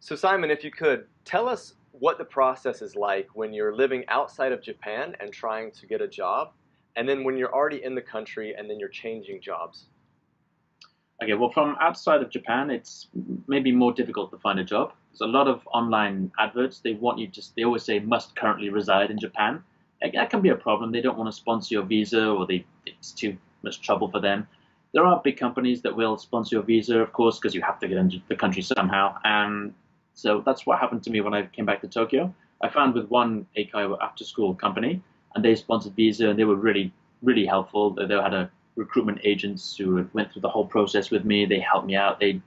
So Simon, if you could, tell us what the process is like when you're living outside of Japan and trying to get a job, and then when you're already in the country and then you're changing jobs. Okay, well, from outside of Japan, it's maybe more difficult to find a job. There's a lot of online adverts. They want you just, they always say must currently reside in Japan. That can be a problem. They don't want to sponsor your visa or it's too much trouble for them. There are big companies that will sponsor your visa, of course, because you have to get into the country somehow. So that's what happened to me when I came back to Tokyo. I found with one Eikaiwa after school company, and they sponsored visa, and they were really, really helpful. They had a recruitment agents who went through the whole process with me. They helped me out. They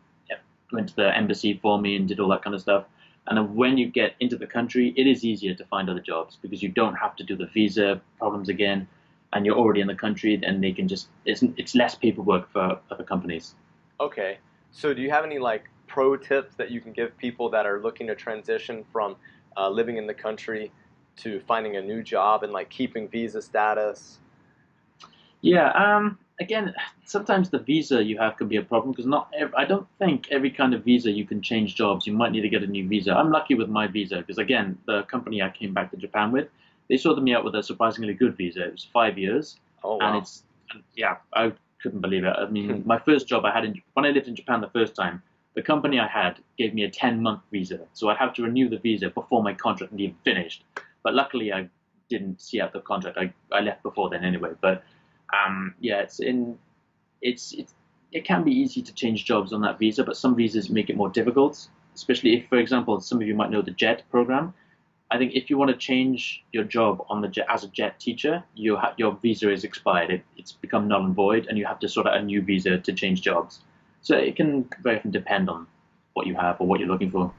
went to the embassy for me and did all that kind of stuff. And then when you get into the country, it is easier to find other jobs because you don't have to do the visa problems again, and you're already in the country, and they can just it's less paperwork for other companies. Okay, so do you have any like pro tips that you can give people that are looking to transition from living in the country to finding a new job and like keeping visa status? Yeah, again, sometimes the visa you have can be a problem because I don't think every kind of visa you can change jobs. You might need to get a new visa. I'm lucky with my visa because again, the company I came back to Japan with, they sorted me out with a surprisingly good visa. It was 5 years, Oh and wow. yeah, I couldn't believe it. I mean, my first job I had when I lived in Japan the first time, the company I had gave me a 10-month visa, so I'd have to renew the visa before my contract had even finished. But luckily, I didn't see out the contract. I left before then anyway. But yeah, it's it can be easy to change jobs on that visa, but some visas make it more difficult. Especially if, for example, some of you might know the JET program. I think if you want to change your job on the JET as a JET teacher, your visa is expired. It's become null and void, and you have to sort out a new visa to change jobs. So it can very often depend on what you have or what you're looking for.